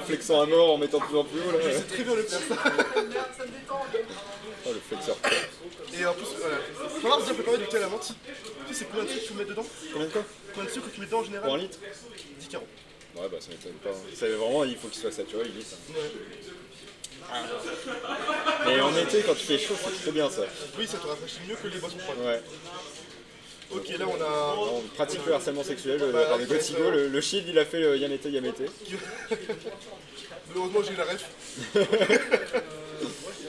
flexant à mort en mettant de plus en plus haut là. Je sais très bien le faire ça. Oh le flexeur. Et en plus, voilà. Faut voir déjà préparer du thé à la menthe. Tu sais, c'est combien de sucre que tu mets dedans? Combien de quoi? Combien de sucre que tu mets dedans en général? Pour un litre? 10 carreaux. Ouais bah ça m'étonne pas. C'est vraiment, il faut qu'il soit saturé, il dit ça. Ouais. Mais en été quand il fait chaud, c'est trop bien ça. Oui, ça te rafraîchit mieux que les boissons froides. Ouais. Ok, là on a. On pratique le harcèlement sexuel par le Gotigo, le shield il a fait le Yamete Yamete. Malheureusement, j'ai la ref.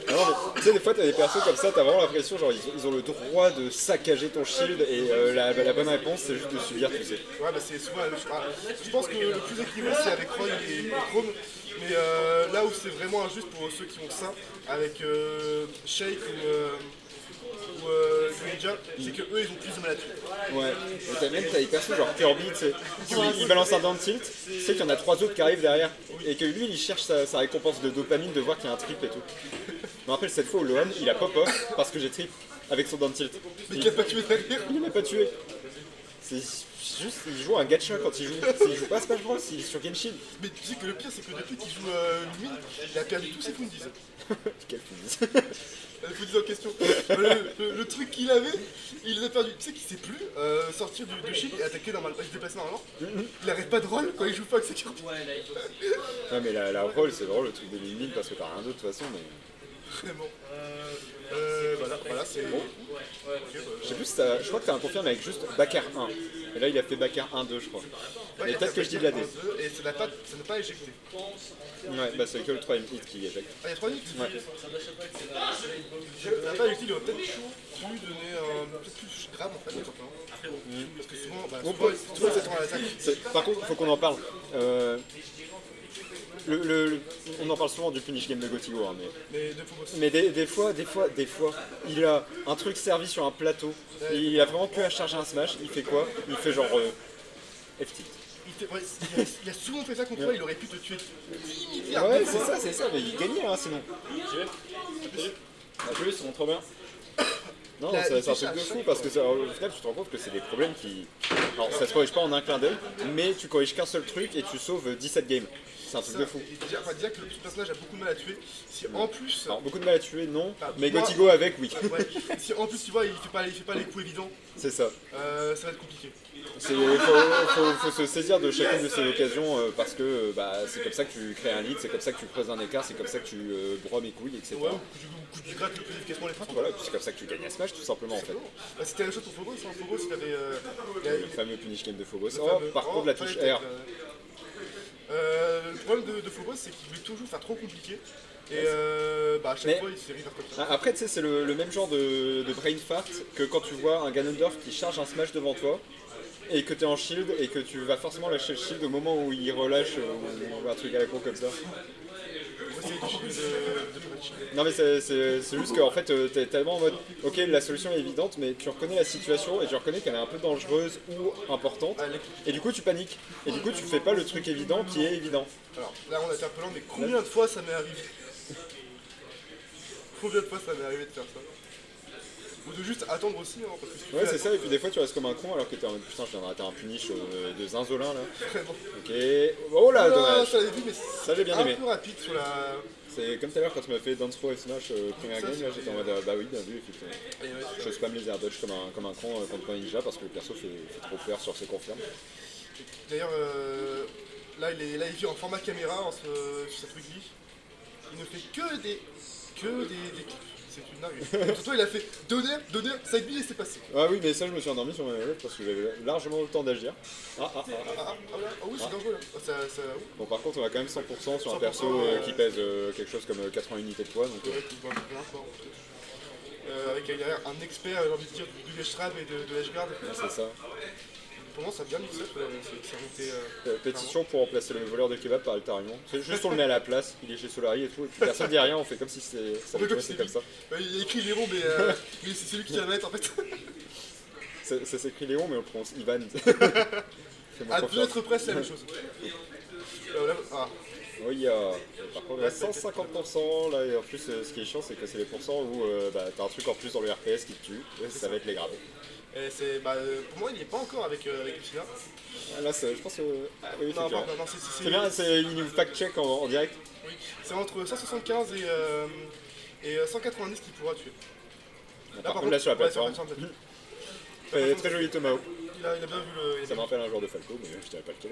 Non, mais, tu sais, des fois t'as des persos comme ça, t'as vraiment l'impression genre ils ont le droit de saccager ton shield et la bonne réponse c'est juste de subir, tu sais. Ouais, bah c'est souvent. Je pense que le plus équilibré c'est avec Roy et Chrome. Mais là où c'est vraiment injuste pour ceux qui ont ça, avec Shake ou Greninja, c'est que eux ils ont plus de mal à tuer. Ouais, et même t'as des persos genre Kirby, tu sais, il balance un down tilt, tu sais qu'il y en a 3 autres qui arrivent derrière, et que lui il cherche sa récompense de dopamine de voir qu'il y a un trip et tout. Je me rappelle cette fois où Lohan il a pop-off parce que j'ai trip avec son down tilt. Mais qui a pas tué derrière? Il m'a pas tué. C'est juste, il joue un gacha quand il joue. Il joue pas à Smash Bros, il est sur Genshin. Mais tu sais que le pire c'est que depuis qu'il joue Lumine, il a perdu tous ses Fundis. Quel fou. Les Fundis en question. Le truc qu'il avait, il les a perdu. Tu sais qu'il sait plus sortir du shield et attaquer normalement, se déplacer normalement. Il arrête pas de roll quand il joue pas avec ses cartes. Ouais mais la roll c'est drôle le truc de Link parce que t'as rien d'autre de toute façon mais... Vraiment. Voilà c'est bon. Je sais plus si t'as... Je crois que t'as un confirme avec juste Bakar 1. Et là il a fait Bakar 1-2 je crois. Mais peut-être que je dis de la D. Et ça n'a pas éjecté. Ouais bah c'est que le 3ème hit qui éjecte. Ah, il y a 3 minutes. Ouais. Ça n'a pas éjecté, il aurait peut-être pu donner peut-être plus grave en fait. Parce que souvent ça tourne à l'attaque. Par contre faut qu'on en parle. On en parle souvent du punish game de Gotigo, hein, mais des fois, il a un truc servi sur un plateau, il a vraiment que à charger un smash, il fait quoi? Il fait genre F-tilt. Il a souvent fait ça contre toi, il aurait pu te tuer 10 milliards Ouais, de fois. c'est ça, mais il gagnait hein, sinon. A plus, on trop bien. Non, c'est un truc de fou parce que au final tu te rends compte que c'est des problèmes qui... Alors ça se corrige pas en un clin d'œil, mais tu corriges qu'un seul truc et tu sauves 17 games. C'est un truc de fou. Déjà que ce personnage a beaucoup de mal à tuer, si en plus... Alors beaucoup de mal à tuer, non, mais Gotigo avec, oui. Ouais, si en plus tu vois, il fait pas les coups évidents, C'est ça. ça va être compliqué. Il faut se saisir de chacune de ces occasions parce que c'est comme ça que tu crées un lead, c'est comme ça que tu creuses un écart, c'est comme ça que tu broies mes couilles, etc. Ouais, ou que tu grattes le plus efficacement les frappes. Voilà, et puis c'est comme ça que tu gagnes à Smash tout simplement en fait. C'était la même chose pour Phobos, hein. Phobos il avait... Le fameux punish game de Phobos. Oh, par contre la touche R. Le problème de Phobos c'est qu'il voulait toujours faire trop compliqué. Et à chaque fois il s'est river comme ça. Après tu sais c'est le même genre de brain fart que quand tu vois un Ganondorf qui charge un Smash devant toi et que tu es en shield et que tu vas forcément lâcher le shield au moment où il relâche ou un truc à la con comme ça. Non mais c'est juste qu'en fait t'es tellement en mode ok la solution est évidente mais tu reconnais la situation et tu reconnais qu'elle est un peu dangereuse ou importante et du coup tu paniques et du coup tu fais pas le truc évident qui est évident. Alors là on a été un peu lent mais combien de fois ça m'est arrivé? Combien de fois ça m'est arrivé de faire ça? Ou de juste attendre aussi hein, parce que si tu Ouais c'est fais ça et puis des fois tu restes comme un con alors que t'es en mode putain je viens de rater un punish de zinzolin là. Vraiment. Ok. Oh là dommage. Ça l'avait vu mais ça j'ai bien aimé. un peu rapide sur la... C'est comme tout à l'heure quand tu m'as fait Dance Pro et Smash première game là j'étais en mode bah oui bien vu effectivement. Je spam les air dodge comme un con contre un ninja parce que le perso fait trop peur sur ses confirmes. D'ailleurs là il vit en format caméra sur cette weekly. Il ne fait que des clips. C'est une dinguerie. Surtout il a fait donner, side B et c'est passé. Ah oui mais ça je me suis endormi sur ma manette parce que j'avais largement le temps d'agir. Oui c'est dangereux là. Bon par contre on a quand même 100% sur un perso qui pèse quelque chose comme 80 unités de poids donc... avec derrière un expert j'ai envie de dire du Leshtrab et de Leshguard. C'est ça. Pour moi ça a bien mixé, c'est remonté... Pétition pour remplacer le voleur de kebab par Altarion. C'est juste on le met à la place, il est chez Solari et tout, et puis personne dit rien, on fait comme si c'est comme ça. Il a écrit Léon mais c'est lui qui va mettre en fait. Ça s'écrit Léon mais on le prononce Ivan. À deux lettres près c'est la même chose. Oui, par contre, à 150%, là, et en plus, ce qui est chiant, c'est que c'est les pourcents où t'as un truc en plus dans le RPS qui te tue, ça va être les grades. Et pour moi, il n'est pas encore avec Lucina. Ah, là, je pense que. Ah oui, Non, effectivement. non, C'est bien, il nous fact-check en direct. oui. C'est entre 175 et 190 qu'il pourra tuer. Par contre, là sur la ouais, plateforme. sur la plateforme. Très joli Tomahawk. Il a bien vu le. Ça me rappelle un joueur de Falco, mais je dirais pas lequel.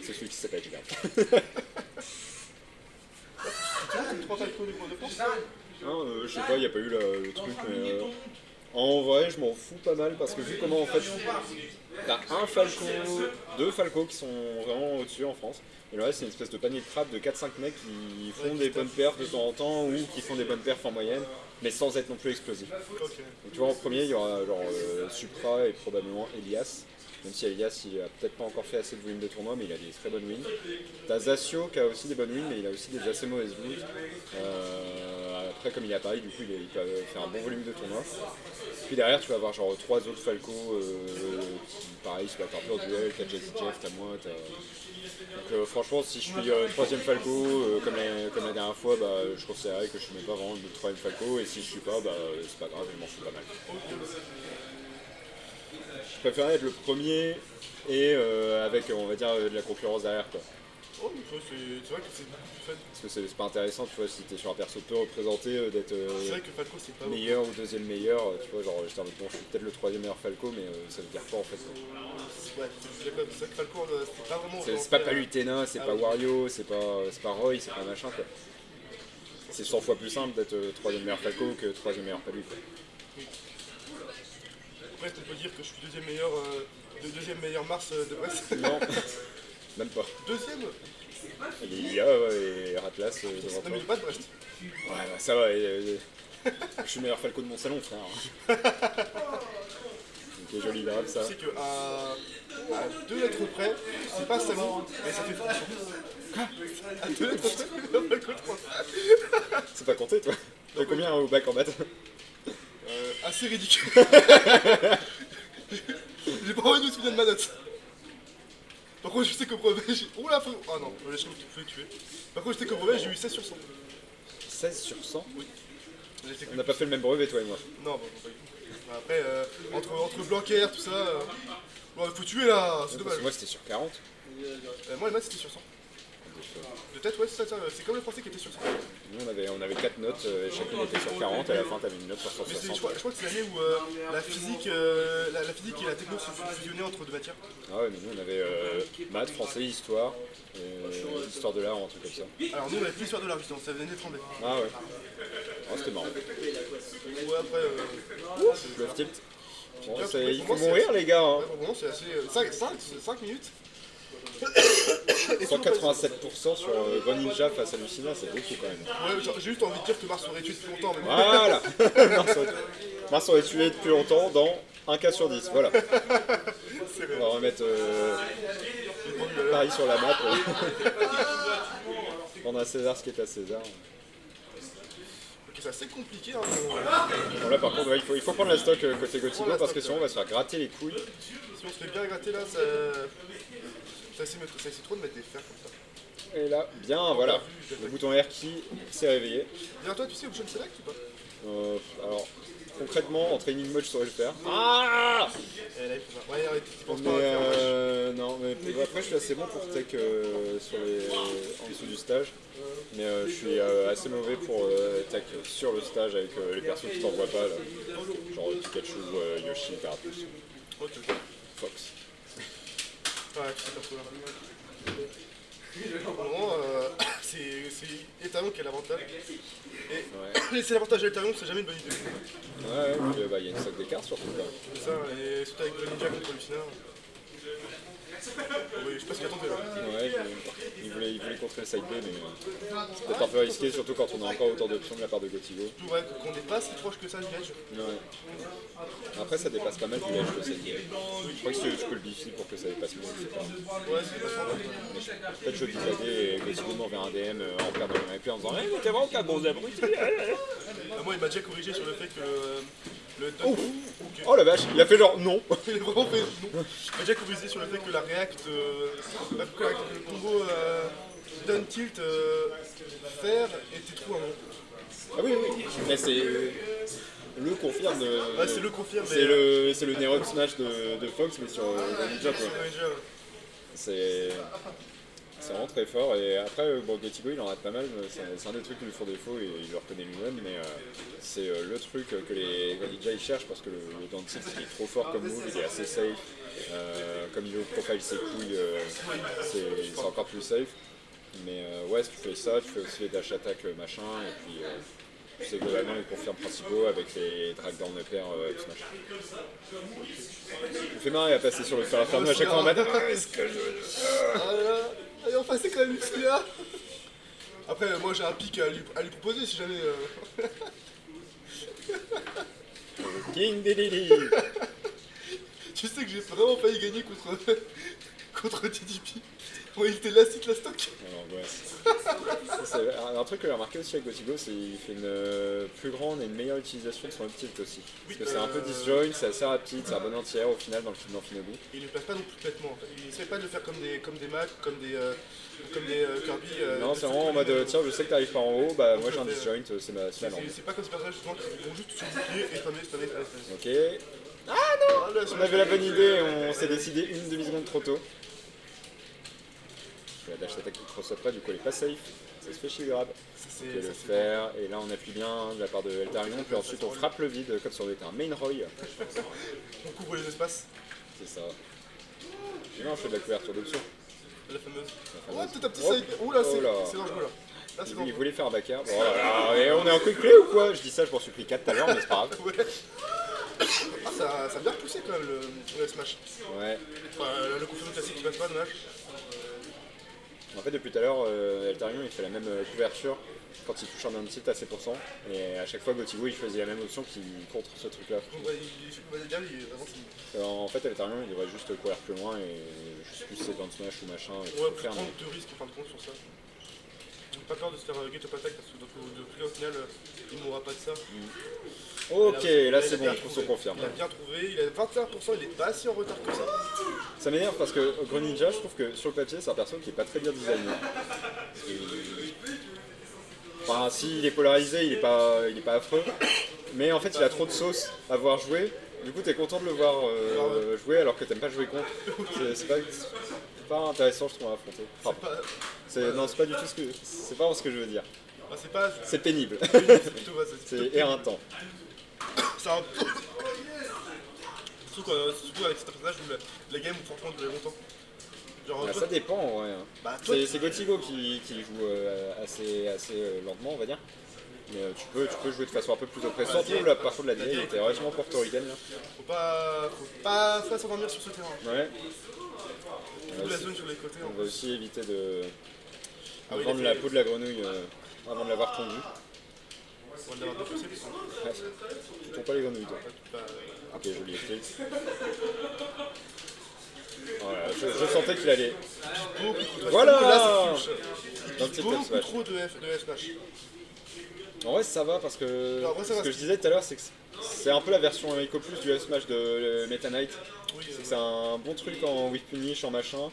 C'est celui qui s'appelle Gilbert. Tu vois, comme 3 Falco du Gros de France. Je sais pas, il n'y a pas eu le truc, mais en vrai, je m'en fous pas mal parce que vu comment en fait, t'as un Falco, deux Falco qui sont vraiment au-dessus en France, et le reste c'est une espèce de panier de trappe de 4-5 mecs qui font des bonnes perfs de temps en temps ou qui font des bonnes perfs en moyenne, mais sans être non plus explosifs. Ok. Donc tu vois, en premier, il y aura genre Supra et probablement Elias. Même si Elias, il a peut-être pas encore fait assez de volume de tournoi, mais il a des très bonnes wins. T'as Zasio qui a aussi des bonnes wins, mais il a aussi des assez mauvaises wins. Après, comme il est à Paris, du coup, il peut faire un bon volume de tournoi. Puis derrière, tu vas avoir genre 3 autres Falco qui, pareil, se battent un peu en duel. T'as Jazzy Jeff, t'as moi, Donc franchement, si je suis troisième Falco, comme la dernière fois, je considérerais que je ne mets pas vraiment le troisième Falco. Et si je suis pas, c'est pas grave, je m'en fous pas mal. Je préférais être le premier et avec, on va dire, de la concurrence derrière, quoi. Oh, mais c'est vrai que c'est beaucoup fun. Parce que c'est pas intéressant, tu vois, si t'es sur un perso peu représenté, d'être C'est vrai que Falco, c'est pas meilleur ou deuxième meilleur, tu vois, genre j'étais en mode bon, je suis peut-être le troisième meilleur Falco, mais ça veut dire quoi en fait, quoi. Ouais, c'est vrai que Falco, c'est pas vraiment. C'est pas Palutena, c'est pas Wario, c'est pas Roy, c'est pas machin, quoi. C'est 100 fois plus simple d'être troisième meilleur Falco que troisième meilleur Palu, quoi. Après, on peut dire que je suis deuxième meilleur Mars de Brest. Non, même pas. Deuxième. Il y a et Ratlas devant Non, toi. mais il est pas de Brest. Ouais, ça va, je suis le meilleur Falco de mon salon, frère. Ok, joli grave, ça. Tu sais qu'à 2 lettres près, c'est pas Salon, mais ça fait Franchon. Quoi À 2 lettres près, Falco de France. C'est pas compté, toi. T'as combien au bac en maths? Assez ridicule. J'ai pas envie de me souvenir de ma note. Par contre, je sais qu'au brevet, j'ai. Oh là, ah non, je sais que tu pouvais tuer. Par contre, je sais qu'au brevet, j'ai eu 16 sur 100. 16 sur 100? Oui. On n'a pas fait le même brevet, toi et moi. Non, pas du tout. Après, entre Blanquer, tout ça. Bon, faut tuer là, c'est Parce dommage. que moi c'était sur 40. Moi, les maths, c'était sur 100. De tête, ouais, c'est ça, c'est comme le français qui était sur 100. Nous on avait 4 notes, chacune était sur 40, à la fin t'avais une note sur Mais je 160. crois que c'est l'année où la physique et la techno se fusionnaient entre deux matières. Ah ouais, mais nous on avait maths, français, histoire, histoire de l'art ou un truc comme ça. Alors nous, on avait plus l'histoire de l'art, justement, ça venait de Tremblay. Ah ouais. Oh, c'était marrant. Ouais, après. Le tilt. Bon, Bien, il pour faut moi, mourir les gars, hein. Ouais, pour le moment, c'est assez. 5 minutes. 187% sur Bon Ninja face à Lucina, c'est beaucoup quand même. Ouais, j'ai juste envie de dire que Mars aurait tué depuis longtemps, mais bon. Voilà. Mars aurait tué depuis longtemps dans un cas sur 10, voilà. On va remettre Paris sur la map. On a César ce qui est à César. Ok, c'est assez compliqué. Hein, Bon, là par contre ouais, il faut prendre la stock côté Gotigo parce que sinon on va se faire gratter les couilles. Si on se fait bien gratter là, ça essaie trop de mettre des fers comme ça. Et là, bien voilà, le bouton R qui s'est réveillé. D'ailleurs, toi, tu sais Option Select ou pas? Alors concrètement en training mode je saurais le faire. Ah Et là, il faut pas. Ouais, arrête, tu penses pas à mais le faire. non, mais après je suis assez bon pour tech en dessous du stage. Mais je suis assez mauvais pour tech sur le stage avec les persos qui t'envoient pas là. Genre Pikachu, Yoshi, Carapace, Ok. Fox. Ouais, tu sais pas trop là. Pour le moment, c'est Étalon qui a l'avantage. Et Ouais. laisser l'avantage à Étalon, c'est jamais une bonne idée. Ouais, puis, il y a une stock d'écart surtout quand même. C'est ça, et surtout avec le Ninja contre Lucina. Oui, je sais pas ce qu'il attendait là. Ouais, il voulait contrer le side B, mais c'est peut-être un peu risqué, surtout quand on a encore autant d'options de la part de Gotigo. Surtout ouais, qu'on n'est pas si proche que ça du edge. Ouais. Après, ça dépasse pas mal du edge le side B. Je crois que tu peux le bifi pour que ça dépasse moins, je sais pas. Ouais, c'est pas mal. Peut-être je dis et Gotigo m'enverra un DM en perdant le MP en disant hey, mais t'es vraiment qu'un bon abruti. Moi, il m'a déjà corrigé sur le fait que le Oh la vache, il a fait genre non. il a vraiment fait non. Il m'a déjà corrigé sur le fait que la React, que le combo down tilt faire était trop un nom. Ah oui, oui, mais c'est. le confirme. Ouais, c'est le confirme. C'est le Nero Smash de Fox, mais sur Ninja quoi. C'est vraiment très fort. Et après, bon, Gothigo il en rate pas mal. C'est un des trucs qui lui font défaut et il le reconnaît lui-même. Mais c'est le truc que les Ninja ils cherchent parce que le down tilt il est trop fort comme move, il est assez safe. Comme il veut profile ses couilles, c'est encore plus safe. Mais ouais, si tu fais ça, tu fais aussi les dash attack machin. Et puis c'est globalement les confirmes principaux avec les drag down upper Smash. Je me fais marrer à passer sur le fer inferno à chaque fois en mode est-ce que je. Ah là là, allez, enfin c'est quand même celui-là. Après, moi j'ai un pic à lui proposer si jamais. King Dedede. Tu sais que j'ai vraiment failli gagner contre TDP. Bon, il était là, c'est la stock. C'est un truc que j'ai remarqué aussi avec Gothigo, c'est qu'il fait une plus grande et une meilleure utilisation de son up tilt aussi. Parce que c'est un peu disjoint, c'est assez rapide, c'est un bon entière au final dans le film d'Amphinobu. Il ne le place pas non plus bêtement en fait. Il essaie pas de le faire comme des Mac, comme des Kirby. Non, c'est vraiment en mode tiens, je sais que t'arrives pas en haut, bah moi j'ai un disjoint, c'est ma langue. C'est pas comme ces personnages justement qui vont juste sur le pied et spammer. Ok. Ah non, on avait la bonne idée, on s'est décidé une demi-seconde trop tôt. La dash attack qui cross après, du coup elle est pas safe, ça se fait chier grave. On peut le faire, et là on appuie bien de la part de Eltarion, puis ensuite on frappe le vide comme si on était un main Roy. On couvre les espaces. C'est ça. Et non, je fais de la couverture d'option. La fameuse. Oh, tout un petit side. Oula, c'est dangereux là. Là, c'est il voulait faire un backer. Bon, voilà. Et on est en quick play ou quoi? Je dis ça, je m'en suis pris 4 tout à l'heure, mais c'est pas grave. Ouais. Ah, ça a bien repoussé quand même le Smash. Ouais. Enfin, le confirme classique qui passe pas, dommage. En fait, depuis tout à l'heure, Eltarion il fait la même couverture quand il touche un down tilt à 7%. Et à chaque fois, Gothigo il choisit la même option qui contre ce truc là. En fait, Eltarion il devrait juste courir plus loin et je sais plus si c'est down smash ou machin. Ouais, plus prendre de risques en fin de compte sur ça. J'ai pas peur de se faire get up attack parce que donc là au final il mourra pas de ça. Ok, là c'est bon, on se confirme. Il a bien trouvé, il a 21%, il est pas si en retard que ça. Ça m'énerve parce que Greninja, je trouve que sur le papier c'est un perso qui est pas très bien designé. Enfin, s'il est polarisé, il est pas affreux. Mais en fait, il a trop de sauce à voir jouer. Du coup, t'es content de le voir jouer alors que t'aimes pas jouer contre. C'est pas intéressant, je trouve, à affronter. Enfin, non, c'est pas du tout c'est pas ce que je veux dire. C'est pénible. C'est éreintant. Surtout avec cet personnage où la game où franchement durait longtemps. Genre, ça dépend en vrai. C'est Gothigo qui joue assez lentement, on va dire. Mais tu peux jouer de façon un peu plus oppressante. Surtout là, par contre, la DL était relativement portoricaine. Faut pas s'endormir sur ce terrain. Ouais. La zone sur les côtés. On va aussi éviter de prendre la peau de la grenouille avant de l'avoir tondue. On va l'avoir déchaussé. Tu tombes pas les grenouilles, toi. Ok, joli clic. Voilà, je sentais qu'il allait. Voilà. Il pique beaucoup trop de F-Smash. En vrai, ça va parce que ce que je disais tout à l'heure, c'est que c'est un peu la version Eco Plus du F-Smash de Meta Knight. C'est que c'est un bon truc en whip punish, en machin.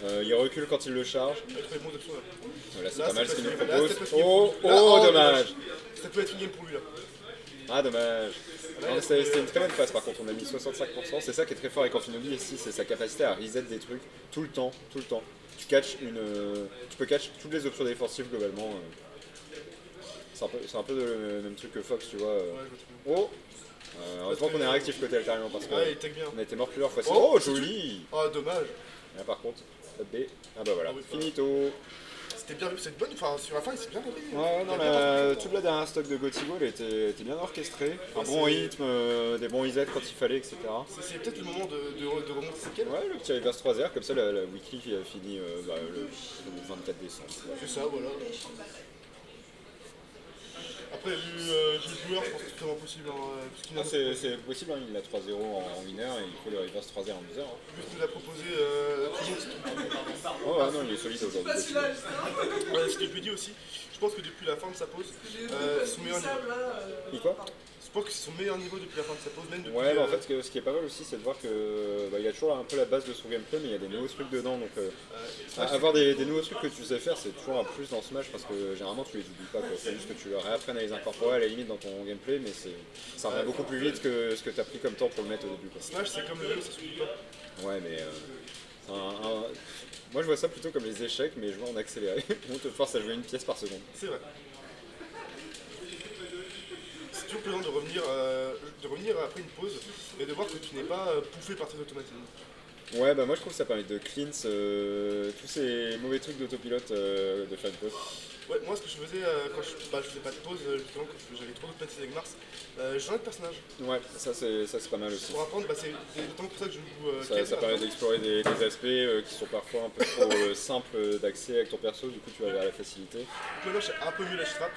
Il recule quand il le charge. Voilà, c'est pas mal ce qu'il nous propose. Oh, dommage. Ça peut être une game pour lui là. Ah, dommage. C'était une très bonne phase par contre, on a mis 65%. C'est ça qui est très fort avec Amphinobu ici, c'est sa capacité à reset des trucs tout le temps. Tu peux catch toutes les options défensives globalement. C'est un peu le même truc que Fox, tu vois. Oh. Heureusement qu'on est réactif côté Altarion parce qu'on a été mort plusieurs fois. Oh, joli. Oh, dommage. Là par contre, B. Ah bah voilà, finito. C'était bien, c'est bonne, enfin sur la fin il s'est bien réveillé. Ouais, non, toute la dernière stock de Gothigo elle était bien orchestrée. Un bon rythme, des bons IZ quand il fallait, etc. C'est peut-être le moment de remonter ses quêtes. Ouais, le petit reverse 3R, comme ça la weekly finit le 24 décembre. C'est ça, voilà. Après, vu le joueur, je pense que c'est vraiment possible. C'est possible, hein, il a 3-0 en 1 heure et il faut le reverse 3R en 2 heures. Hein. Juste nous l'a proposé oh ouais, non, il est solide aujourd'hui. Ce que je lui dis aussi, je pense que depuis la fin de sa pause, son meilleur niveau. Quoi? Je pense que c'est son meilleur niveau depuis la fin de sa pause, même depuis. Ouais, en fait, ce qui est pas mal aussi, c'est de voir que il a toujours un peu la base de son gameplay, mais il y a des nouveaux trucs dedans. Donc, avoir des nouveaux trucs que tu sais faire, c'est toujours un plus dans Smash parce que généralement tu les oublies pas. C'est juste que tu réapprennes à les incorporer à la limite dans ton gameplay, mais ça revient beaucoup plus vite que ce que tu as pris comme temps pour le mettre au début, quoi. Smash, c'est comme le jeu, ça suffit pas. Ouais, mais c'est moi je vois ça plutôt comme les échecs, mais jouer en accéléré. On te force à jouer une pièce par seconde. C'est vrai. C'est toujours plaisant de revenir après une pause et de voir que tu n'es pas bouffé par tes automatismes. Ouais, bah moi je trouve que ça permet de cleanse tous ces mauvais trucs d'autopilote de faire une pause. Ouais, moi ce que je faisais quand je faisais pas de pause, justement quand j'avais trop d'automatismes avec Mars, je changeais de personnage. Ouais, ça c'est pas mal aussi. Pour apprendre, c'est notamment pour ça que je joue Ça permet d'explorer des aspects qui sont parfois un peu trop simples d'accès avec ton perso, du coup tu vas vers la facilité. Maintenant j'ai un peu mieux la strap.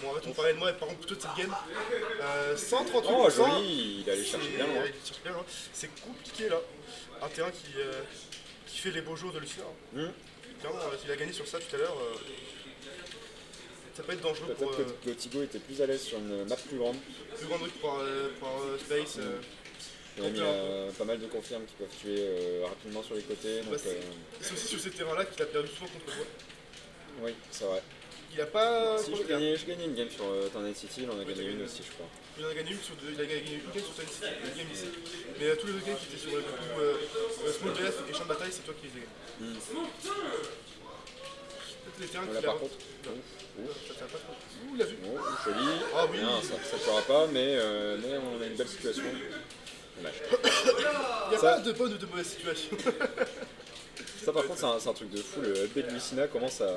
Bon, en fait, on parlait de moi et par contre plutôt de cette game. 138%. Oh, joli, il allait chercher bien loin. Il cherche bien loin. C'est compliqué là. Un terrain qui fait les beaux jours de Lucien. Clairement, s'il a gagné sur ça tout à l'heure, ça peut être dangereux pour. Peut-être que Gotigo était plus à l'aise sur une map plus grande. Plus grand truc pour Space. Il a mis pas mal de confirmes qui peuvent tuer rapidement sur les côtés. Donc, c'est aussi sur ces terrains-là qu'il a perdu souvent contre toi. Oui, c'est vrai. Il a pas. Si, j'ai gagné une game sur Turnet City, il en a gagné une aussi, je crois. Il en a gagné une sur il a gagné une game sur Turnet City, une game ici. Mais tous les autres games qui étaient sur le coup Small BF et Champ de Bataille, c'est toi qui les as gagnés. Peut-être les terrains Voilà, qu'il a. par contre. Ça tient pas trop. Ouh, il a vu. Oh, joli. Ah oui. Bien, ça ne fera pas, mais on a une belle situation. Dommage. Il n'y a pas de bonne ou de mauvaise situation. Ça par contre c'est un truc de fou, le update de Lucina commence à...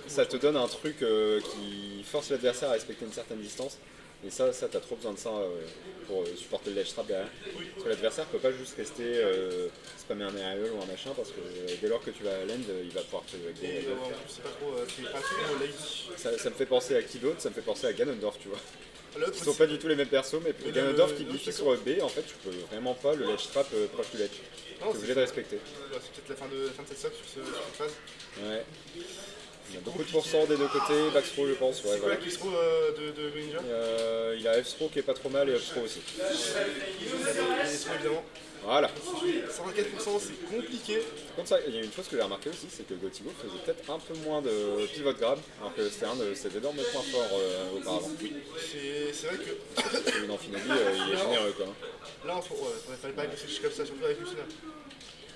Ça te donne un truc qui force l'adversaire à respecter une certaine distance. Et ça t'as trop besoin de ça pour supporter le ledge trap derrière. Parce que l'adversaire peut pas juste rester spammer un aerial ou un machin, parce que dès lors que tu vas à l'end, il va pouvoir te gagner. C'est pas trop lazy. Ça me fait penser à qui d'autre? Ça me fait penser à Ganondorf, tu vois. L'autre, Ils sont pas du tout les mêmes persos, mais Ganondorf qui glifie sur B, en fait tu peux vraiment pas le ledge trap proche du ledge. Tu es obligé de respecter. C'est peut-être la fin de cette stock sur cette phase. Ouais. Il y a beaucoup de pourcents des deux côtés, backthrow je pense. Ouais, C'est quoi voilà. la Kistro de Ninja? Il a F-throw qui est pas trop mal et upthrow aussi. Kistro évidemment. Voilà. 124%, c'est compliqué. Par contre, ça, il y a une chose que j'ai remarqué aussi, c'est que Gotigo faisait peut-être un peu moins de pivot grab, alors que c'était un de ses énormes points forts auparavant. C'est vrai que. Celui dans Finali, il est généreux quoi. Là, il fallait pas agresser comme ça, surtout avec Lucina.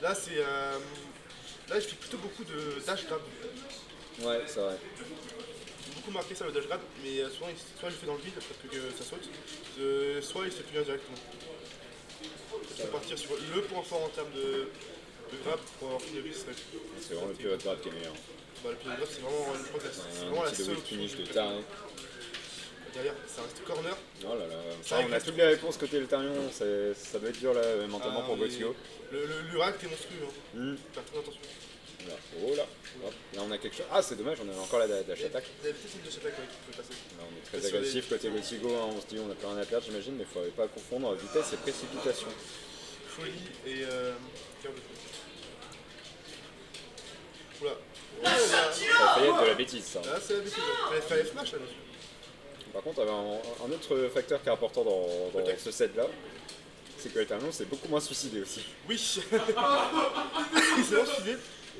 Là, c'est. Là, je fais plutôt beaucoup de dash grab. Ouais, c'est vrai. J'ai beaucoup marqué ça le dash grab, mais souvent, soit je le fais dans le vide parce que ça saute, soit il se fait punir directement. Je vais partir sur le point fort en termes de grab pour avoir fini le vide. C'est vraiment le pivot grab qui est meilleur. Bah, le pivot grab, c'est vraiment, je crois que c'est vraiment Un la petit seule double option. finish de taré. Derrière, ça reste corner. Oh là là. Ça, on a toutes les réponses côté le Tarion, ça doit être dur là mentalement pour Gotigo. L'Urac, t'es monstrueux. Faire très attention. Là. Oh là. Hop. Là on a quelque chose. Ah c'est dommage, on a encore la dash attack. Il y avait peut-être une dash attack qui pouvait passer. Là, on est très agressif côté Gotigo, hein. On se dit on a plus rien à perdre j'imagine, mais il ne faudrait pas confondre vitesse et précipitation. Folie et cœur de feu. Oula. Ça a failli être de la bêtise ça. Là, c'est la bêtise. Il fallait F-Smash là-dessus. Par contre, un autre facteur qui est important dans ce set-là, c'est que Eternal s'est beaucoup moins suicidé aussi. Oui. Il s'est vraiment suicidé.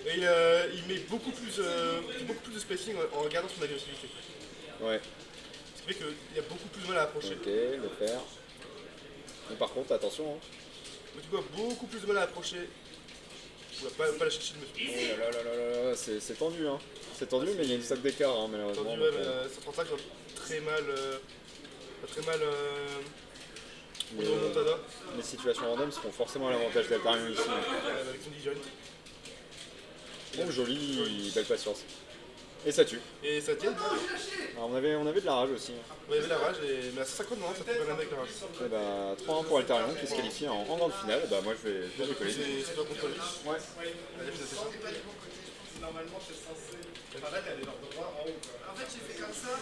Et il met beaucoup plus de spacing en gardant son agressivité. Ouais. Ce qui fait qu'il y a beaucoup plus de mal à approcher. Ok, le faire. Mais par contre, attention. Hein. Mais du coup, beaucoup plus de mal à approcher. Oula, pas la chercher de monsieur. Oh là là là là là, c'est tendu hein. C'est tendu, mais il y a une sac d'écart hein, malheureusement. Tendu, ouais, mais ça 35 va très mal. Une remontada. Les situations random seront forcément à l'avantage d'Altarion ici. Avec son disjoint. Oh joli, belle patience. Et ça tue. Et ça tient. Alors, on avait de la rage aussi. Il y avait la rage, mais à 150 non, ça peut pas avec la rage. Et bah 3-1 pour Altarion qui se qualifie en grande finale. Bah moi je vais coller. C'est toi contre lui. Ouais. Allez, fais ça. Normalement, c'est censé. Pareil, elle est dans le droit en haut. En fait, j'ai fait comme ça.